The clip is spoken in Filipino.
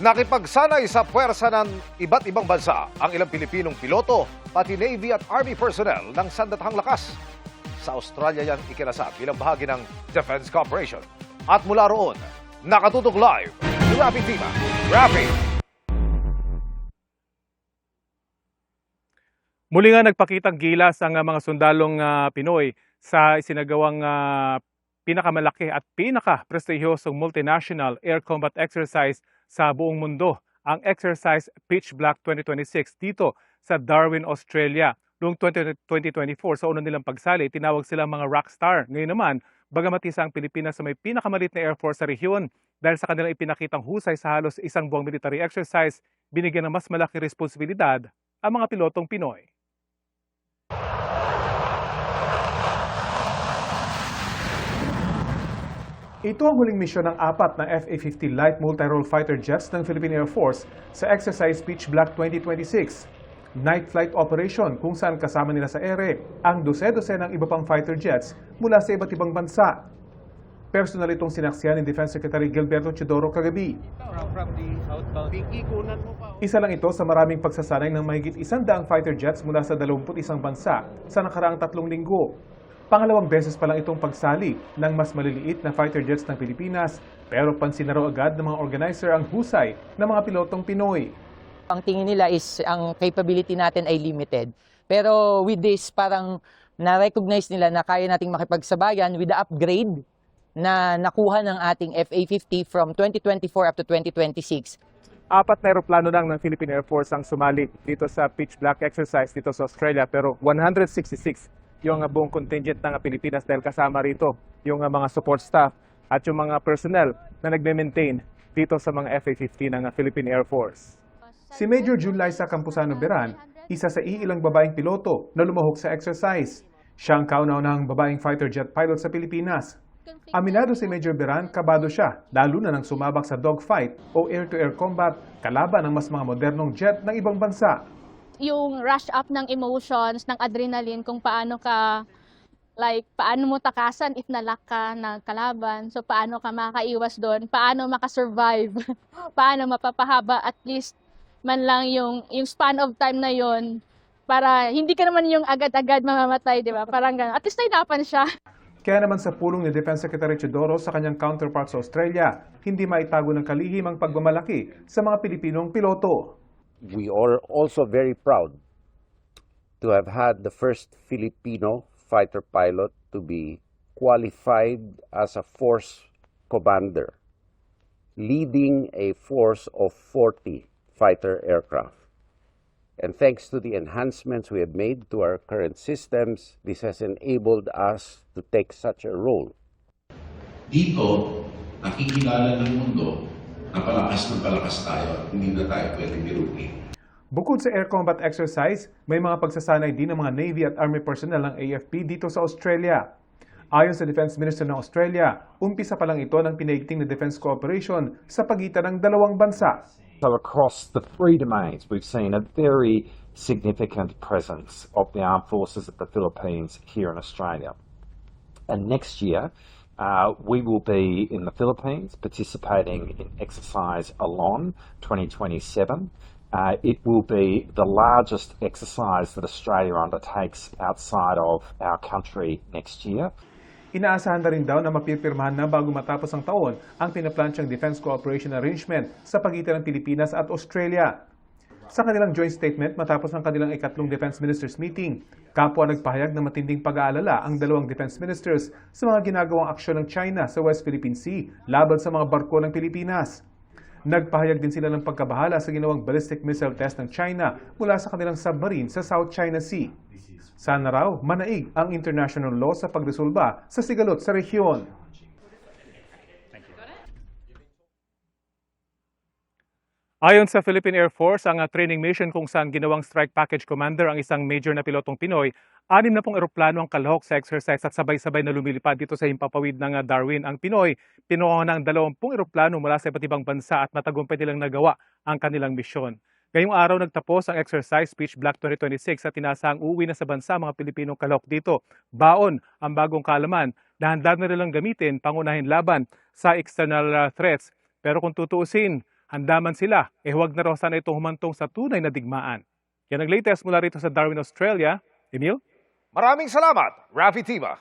Nakipagsanay sa puwersa ng iba't ibang bansa ang ilang Pilipinong piloto, pati Navy at Army personnel ng sandatahang lakas. Sa Australia yan ikinasab bilang bahagi ng Defense Cooperation. At mula roon, nakatutok live si Rafi Tima. Rafi! Muli nga nagpakitang gilas ang mga sundalong Pinoy sa isinagawang pinakamalaki at pinaka-prestihiyosong multinational air combat exercise sa buong mundo, ang Exercise Pitch Black 2026 dito sa Darwin, Australia. Noong 2024, sa unang nilang pagsali, tinawag silang mga rockstar. Ngayon naman, bagamat isa ang Pilipinas sa may pinakamalit na air force sa rehiyon, dahil sa kanilang ipinakitang husay sa halos isang buwang military exercise, binigyan ng mas malaking responsibilidad ang mga pilotong Pinoy. Ito ang huling misyon ng apat na FA-50 Light Multi-Role Fighter Jets ng Philippine Air Force sa Exercise Pitch Black 2026. Night flight operation kung saan kasama nila sa ere ang dose-dosenang iba pang fighter jets mula sa iba't ibang bansa. Personal itong sinaksihan ni Defense Secretary Gilberto Teodoro kagabi. Isa lang ito sa maraming pagsasanay ng mahigit 100 fighter jets mula sa 21 bansa sa nakaraang 3 linggo. Pangalawang beses pa lang itong pagsali ng mas maliliit na fighter jets ng Pilipinas, pero pansin na raw agad ng mga organizer ang husay ng mga pilotong Pinoy. Ang tingin nila is ang capability natin ay limited. Pero with this, parang na-recognize nila na kaya nating makipagsabayan with the upgrade na nakuha ng ating FA-50 from 2024 up to 2026. 4 na aeroplano lang ng Philippine Air Force ang sumali dito sa Pitch Black exercise dito sa Australia, pero 166 yung buong contingent ng Pilipinas dahil kasama rito yung mga support staff at yung mga personnel na nagme-maintain dito sa mga FA-50 ng Philippine Air Force. Si Major June Liza Campuzano Beran, isa sa iilang babaeng piloto na lumahok sa exercise. Siya ang kauna-unahang babaeng fighter jet pilot sa Pilipinas. Aminado si Major Beran, kabado siya, lalo na nang sumabak sa dogfight o air-to-air combat kalaban ng mas mga modernong jet ng ibang bansa. Yung rush up ng emotions, ng adrenaline, kung paano ka, paano mo takasan if nalock ka ng kalaban. So, paano ka makaiwas doon, paano makasurvive, paano mapapahaba at least man lang yung span of time na yon para hindi ka naman yung agad-agad mamamatay, di ba? Parang gano'n. At least nainapan siya. Kaya naman sa pulong ni Defense Secretary Teodoro sa kanyang counterpart sa Australia, hindi maitago ng kalihim ang pagmamalaki sa mga Pilipinong piloto. We are also very proud to have had the first Filipino fighter pilot to be qualified as a force commander, leading a force of 40 fighter aircraft. And thanks to the enhancements we have made to our current systems, this has enabled us to take such a role. Dito, nakikilala ng mundo na palakas tayo at hindi na tayo pwedeng biruin. Bukod sa air combat exercise, may mga pagsasanay din ng mga Navy at Army personnel ng AFP dito sa Australia. Ayon sa Defense Minister ng Australia, umpisa pa lang ito ng pinaigting na defense cooperation sa pagitan ng dalawang bansa. So across the 3 domains, we've seen a very significant presence of the armed forces of the Philippines here in Australia. And next year, we will be in the Philippines participating in Exercise Alon 2027. It will be the largest exercise that Australia undertakes outside of our country next year. Inaasahan na rin daw na mapipirmahan na bago matapos ang taon ang pinaplansyang Defense Cooperation Arrangement sa pagitan ng Pilipinas at Australia. Sa kanilang joint statement matapos ang kanilang ikatlong Defense Ministers meeting, kapwa nagpahayag na matinding pag-aalala ang dalawang Defense Ministers sa mga ginagawang aksyon ng China sa West Philippine Sea laban sa mga barko ng Pilipinas. Nagpahayag din sila ng pagkabahala sa ginawang ballistic missile test ng China mula sa kanilang submarine sa South China Sea. Sana raw manaig ang international law sa pagresolba sa sigalot sa rehiyon. Ayon sa Philippine Air Force, ang training mission kung saan ginawang strike package commander ang isang major na pilotong Pinoy, 6 na pong eroplano ang kalahok sa exercise at sabay-sabay na lumilipad dito sa himpapawid ng Darwin. Ang Pinoy, pinuha ng 20 eroplano mula sa iba't ibang bansa at matagumpay nilang nagawa ang kanilang misyon. Ngayong araw nagtapos ang Exercise Pitch Black 2026 at tinasang uuwi na sa bansa mga Pilipinong kalahok dito. Baon ang bagong kaalaman na handa na nilang gamitin pangunahin laban sa external threats. Pero kung tutuusin, handaman sila, huwag na raw sana ito humantong sa tunay na digmaan. Yan ang latest mula rito sa Darwin, Australia. Emil? Maraming salamat, Rafi Tima.